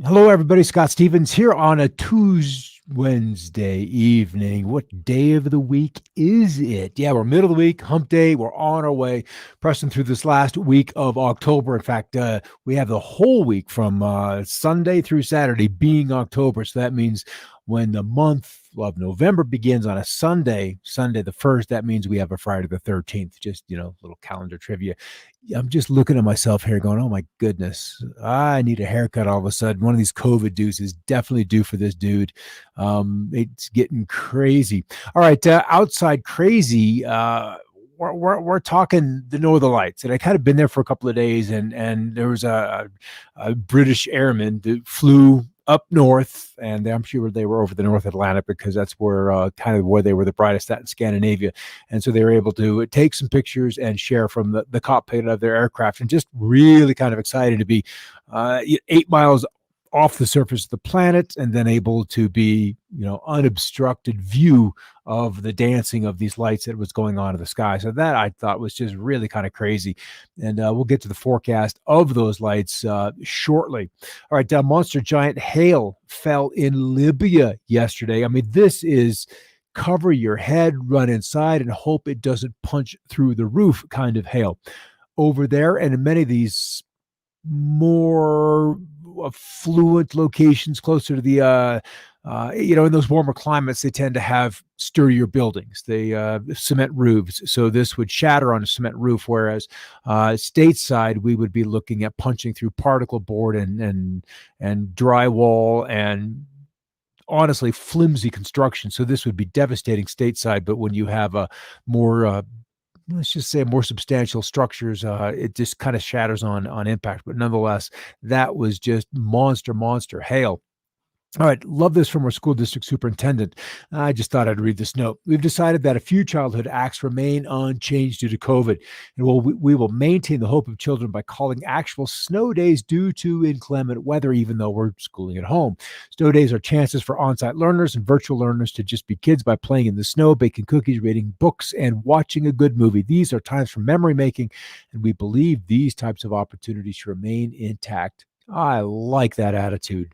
Hello, everybody. Scott Stevens here on a Tuesday, Wednesday evening. What day of the week is it? Yeah, we're middle of the week, hump day. We're on our way, pressing through this last week of October. In fact, we have the whole week from Sunday through Saturday being October. So that means when the month of November begins on a Sunday the 1st, that means we have a Friday the 13th. Just, little calendar trivia. I'm just looking at myself here going, oh my goodness, I need a haircut all of a sudden. One of these COVID dudes is definitely due for this dude. It's getting crazy. All right, outside crazy. We're talking the Northern Lights, and I kind of been there for a couple of days, and there was a British airman that flew up north, and I'm sure they were over the North Atlantic because that's where kind of where they were the brightest at in Scandinavia. And so they were able to take some pictures and share from the cockpit of their aircraft, and just really kind of excited to be 8 miles off the surface of the planet and then able to be, unobstructed view of the dancing of these lights that was going on in the sky. So that I thought was just really kind of crazy. And we'll get to the forecast of those lights shortly. All right, monster giant hail fell in Libya yesterday. I mean, this is cover your head, run inside, and hope it doesn't punch through the roof kind of hail over there. And in many of these more affluent locations closer to the in those warmer climates, they tend to have sturdier buildings, they cement roofs. So this would shatter on a cement roof, whereas stateside we would be looking at punching through particle board and drywall and honestly flimsy construction. So this would be devastating stateside, but when you have a more let's just say more substantial structures, it just kind of shatters on impact. But nonetheless, that was just monster hail. All right, love this from our school district superintendent. I just thought I'd read this note. We've decided that a few childhood acts remain unchanged due to COVID, and we will maintain the hope of children by calling actual snow days due to inclement weather, even though we're schooling at home. Snow days are chances for on-site learners and virtual learners to just be kids by playing in the snow, baking cookies, reading books, and watching a good movie. These are times for memory making, and we believe these types of opportunities should remain intact. I like that attitude.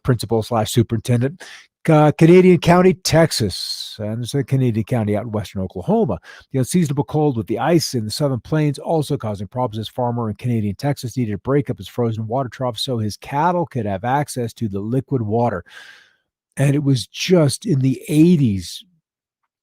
Principal/superintendent, Canadian County, Texas, and it's a Canadian County out in western Oklahoma. The unseasonable cold with the ice in the southern plains also causing problems. This farmer in Canadian Texas needed to break up his frozen water trough so his cattle could have access to the liquid water. And it was just in the 80s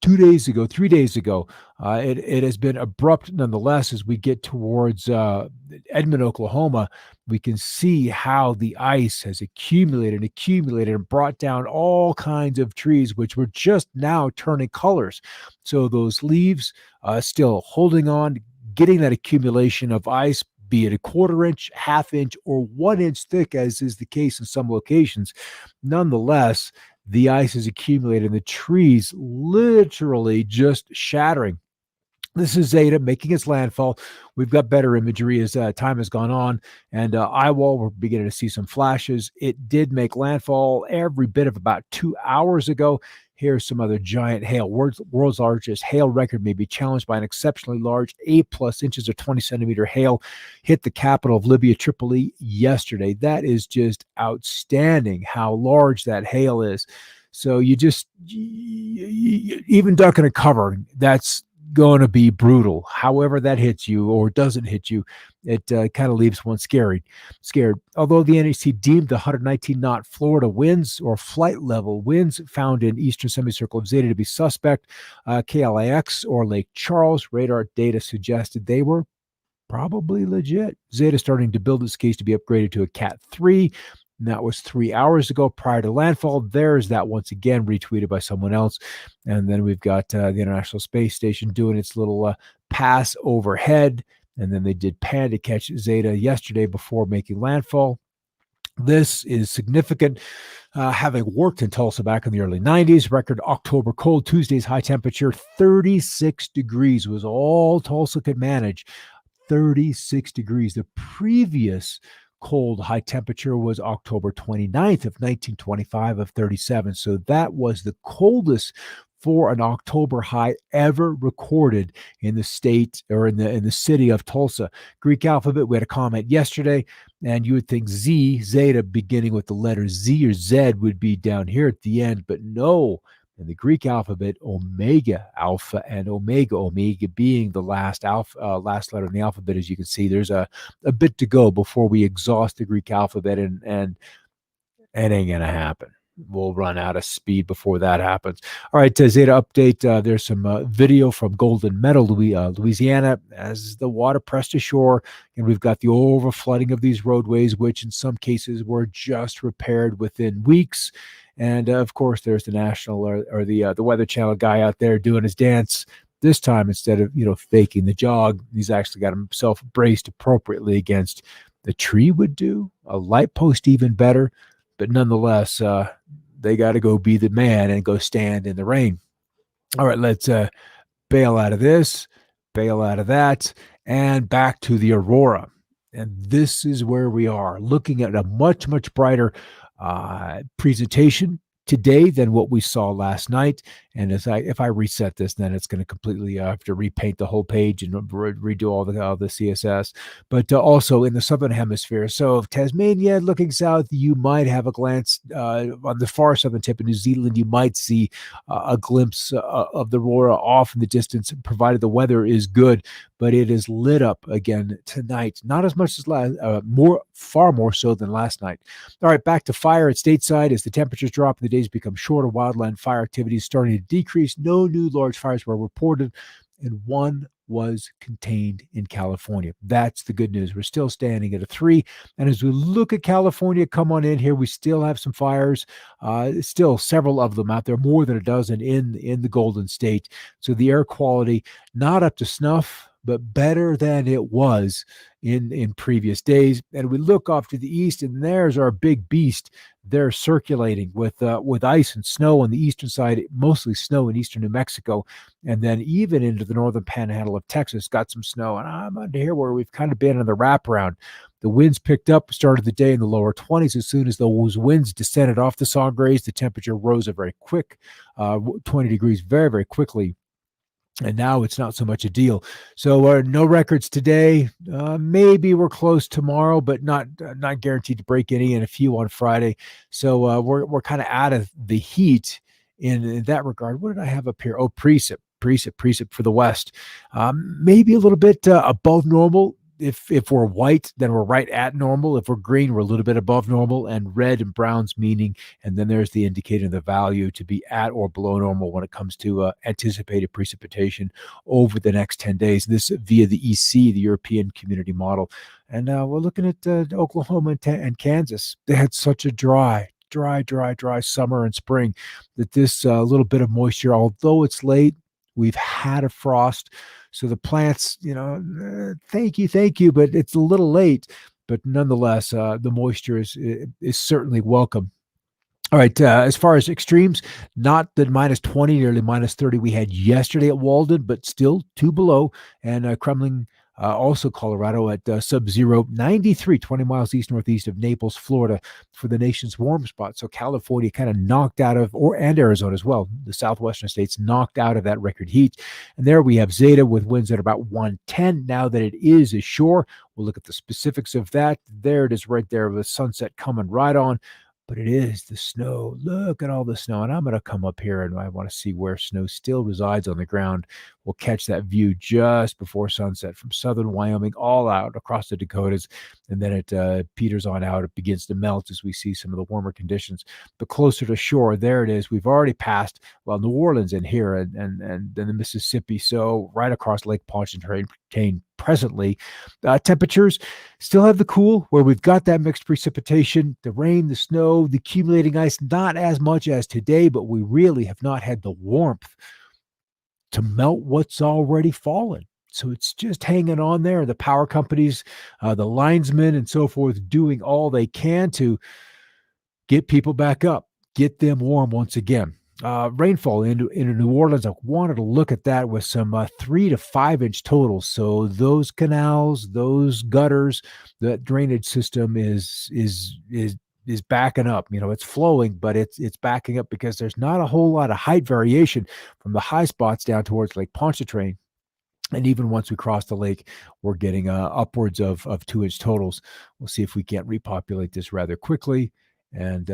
2 days ago, 3 days ago. It has been abrupt nonetheless. As we get towards Edmond, Oklahoma, we can see how the ice has accumulated and brought down all kinds of trees, which were just now turning colors. So those leaves still holding on, getting that accumulation of ice, be it a quarter inch, half inch, or 1 inch thick, as is the case in some locations. Nonetheless, the ice is accumulated and the trees literally just shattering. This is Zeta making its landfall. We've got better imagery as time has gone on, and eyewall, we're beginning to see some flashes. It did make landfall every bit of about 2 hours ago. Here's some other giant hail. World's largest hail record may be challenged by an exceptionally large 8+ inches or 20-centimeter hail hit the capital of Libya, Tripoli, yesterday. That is just outstanding how large that hail is. So even ducking a cover, that's going to be brutal. However that hits you or doesn't hit you, it kind of leaves one scared. Although the NHC deemed the 119-knot Florida winds or flight level winds found in eastern semicircle of Zeta to be suspect, KLIX or Lake Charles radar data suggested they were probably legit. Zeta starting to build its case to be upgraded to a Cat 3. And that was 3 hours ago prior to landfall. There's that once again retweeted by someone else. And then we've got the International Space Station doing its little pass overhead. And then they did pan to catch Zeta yesterday before making landfall. This is significant. Having worked in Tulsa back in the early 90s, record October cold. Tuesday's high temperature, 36 degrees was all Tulsa could manage. 36 degrees. The previous cold high temperature was October 29th of 1925 of 37. So that was the coldest for an October high ever recorded in the state or in the city of Tulsa. Greek alphabet, we had a comment yesterday, and you would think Zeta, beginning with the letter Z or Z, would be down here at the end, but no. In the Greek alphabet, omega, alpha, and omega being the last letter in the alphabet. As you can see, there's a bit to go before we exhaust the Greek alphabet, and it ain't gonna happen. We'll run out of speed before that happens. All right, Zeta update. There's some video from Golden Meadow, Louisiana, as the water pressed ashore, and we've got the overflooding of these roadways, which in some cases were just repaired within weeks. And of course, there's the national or the Weather Channel guy out there doing his dance. This time, instead of faking the jog, he's actually got himself braced appropriately against the tree would do, a light post even better. But nonetheless, they got to go be the man and go stand in the rain. All right, let's bail out of this, bail out of that, and back to the Aurora. And this is where we are, looking at a much, much brighter presentation today than what we saw last night. And if I reset this, then it's going to completely have to repaint the whole page and redo all the CSS. But also in the southern hemisphere, so if Tasmania looking south, you might have a glance on the far southern tip of New Zealand. You might see a glimpse of the aurora off in the distance, provided the weather is good. But it is lit up again tonight, not as much as far more so than last night. All right, back to fire at stateside as the temperatures drop and the days become shorter. Wildland fire activity is starting to decrease. No new large fires were reported, and one was contained in California. That's the good news. We're still standing at a 3. And as we look at California, come on in here, we still have some fires, still several of them out there, more than a dozen in the Golden State. So the air quality, not up to snuff, but better than it was in previous days. And we look off to the east, and there's our big beast. They're circulating with ice and snow on the eastern side, mostly snow in eastern New Mexico, and then even into the northern panhandle of Texas, got some snow. And I'm under here where we've kind of been in the wraparound. The winds picked up, started the day in the lower 20s. As soon as those winds descended off the Sangres, the temperature rose a very quick 20 degrees very, very quickly. And now it's not so much a deal. So no records today. Maybe we're close tomorrow, but not guaranteed to break any, and a few on Friday. So we're kind of out of the heat in that regard. What did I have up here? Oh, precip for the west. Maybe a little bit above normal. If we're white, then we're right at normal. If we're green, we're a little bit above normal, and red and brown's meaning, and then there's the indicator of the value to be at or below normal when it comes to anticipated precipitation over the next 10 days. This via the EC, the European Community Model. And we're looking at Oklahoma and Kansas. They had such a dry summer and spring that this little bit of moisture, although it's late, we've had a frost. So the plants, thank you, but it's a little late. But nonetheless, the moisture is certainly welcome. All right, as far as extremes, not the minus 20, nearly minus 30 we had yesterday at Walden, but still 2 below. And Kremlin, also Colorado at sub-zero, 93, 20 miles east-northeast of Naples, Florida, for the nation's warm spot. So California kind of knocked out of, and Arizona as well, the southwestern states knocked out of that record heat. And there we have Zeta with winds at about 110. Now that it is ashore, we'll look at the specifics of that. There it is right there with sunset coming right on. But it is the snow. Look at all the snow. And I'm going to come up here and I want to see where snow still resides on the ground. We'll catch that view just before sunset from southern Wyoming all out across the Dakotas. And then it peters on out. It begins to melt as we see some of the warmer conditions. But closer to shore, there it is. We've already passed, New Orleans in here and then the Mississippi. So right across Lake Pontchartrain presently. Temperatures still have the cool where we've got that mixed precipitation, the rain, the snow, the accumulating ice, not as much as today, but we really have not had the warmth to melt what's already fallen. So it's just hanging on there. The power companies, the linesmen and so forth, doing all they can to get people back up, get them warm once again. Rainfall into New Orleans. I wanted to look at that with some 3 to 5 inch totals. So those canals, those gutters, that drainage system is is backing up. It's flowing, but it's backing up because there's not a whole lot of height variation from the high spots down towards Lake Pontchartrain. And even once we cross the lake, we're getting upwards of 2-inch totals. We'll see if we can't repopulate this rather quickly and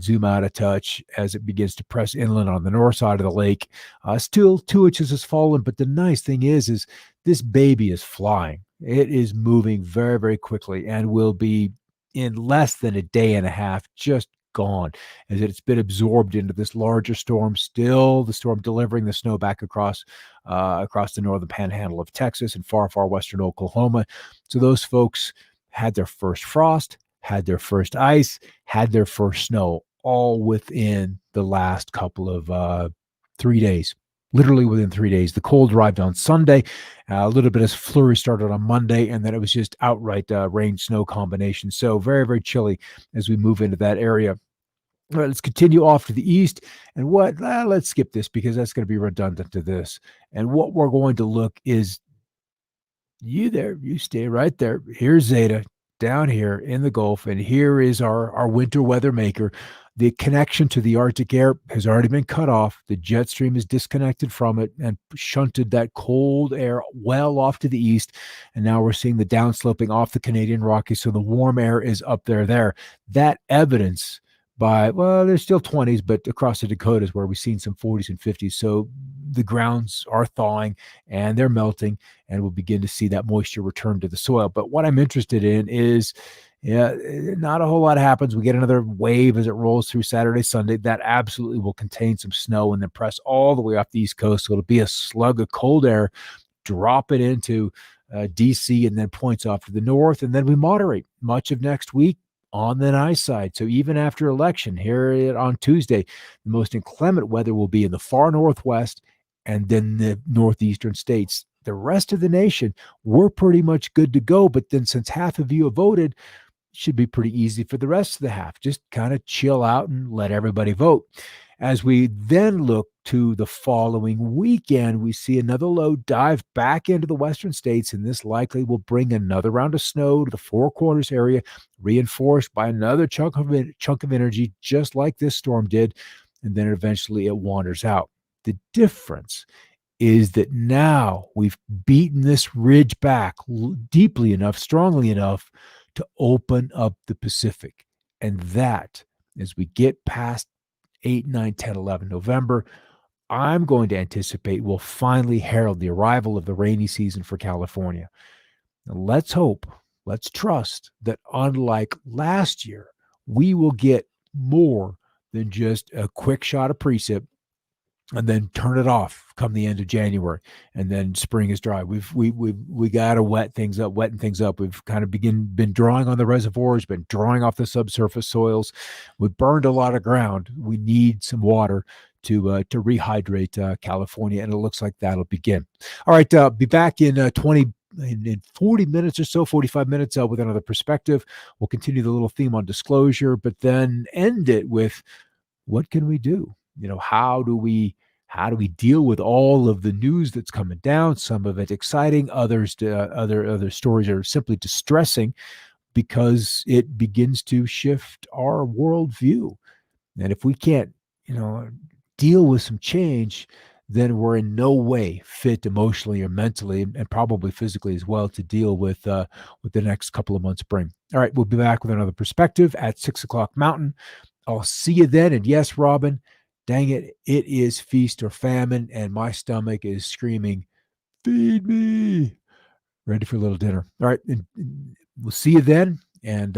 zoom out a touch as it begins to press inland on the north side of the lake. Still 2 inches has fallen, but the nice thing is this baby is flying. It is moving very, very quickly and will be in less than a day and a half just gone as it's been absorbed into this larger storm. Still the storm delivering the snow back across the northern panhandle of Texas and far, far western Oklahoma. So those folks had their first frost, had their first ice, had their first snow, all within the last couple of 3 days. Literally within 3 days. The cold arrived on Sunday. A little bit of flurry started on Monday, and then it was just outright rain-snow combination. So very, very chilly as we move into that area. All right, let's continue off to the east. And let's skip this because that's going to be redundant to this. And what we're going to look is you stay right there. Here's Zeta down here in the Gulf, and here is our winter weather maker. The connection to the Arctic air has already been cut off. The jet stream is disconnected from it and shunted that cold air well off to the east. And now we're seeing the downsloping off the Canadian Rockies. So the warm air is up there. That evidence there's still 20s, but across the Dakotas where we've seen some 40s and 50s. So the grounds are thawing and they're melting, and we'll begin to see that moisture return to the soil. But what I'm interested in is, not a whole lot happens. We get another wave as it rolls through Saturday, Sunday. That absolutely will contain some snow and then press all the way off the East Coast. So it'll be a slug of cold air, drop it into DC, and then points off to the north. And then we moderate much of next week on the nice side. So even after election here on Tuesday, the most inclement weather will be in the far northwest and then the northeastern states. The rest of the nation, we're pretty much good to go. But then since half of you have voted, it should be pretty easy for the rest of the half. Just kind of chill out and let everybody vote. As we then look to the following weekend, we see another low dive back into the western states, and this likely will bring another round of snow to the Four Corners area, reinforced by another chunk of energy, just like this storm did, and then eventually it wanders out. The difference is that now we've beaten this ridge back deeply enough, strongly enough to open up the Pacific. And that, as we get past 8, 9, 10, 11 November, I'm going to anticipate will finally herald the arrival of the rainy season for California. Now, let's hope, let's trust that unlike last year, we will get more than just a quick shot of precip and then turn it off come the end of January, and then spring is dry. We got to wetten things up. We've kind of been drawing on the reservoirs, been drawing off the subsurface soils. We burned a lot of ground. We need some water to rehydrate California, and it looks like that'll begin. All right, be back in 40 minutes or so, 45 minutes with another perspective. We'll continue the little theme on disclosure, but then end it with what can we do? How do we deal with all of the news that's coming down? Some of it exciting, other stories are simply distressing because it begins to shift our worldview. And if we can't, deal with some change, then we're in no way fit emotionally or mentally, and probably physically as well, to deal with the next couple of months bring. All right, we'll be back with another perspective at 6:00 Mountain. I'll see you then. And yes, Robin, dang it, it is feast or famine, and my stomach is screaming, feed me. Ready for a little dinner. All right, and we'll see you then. And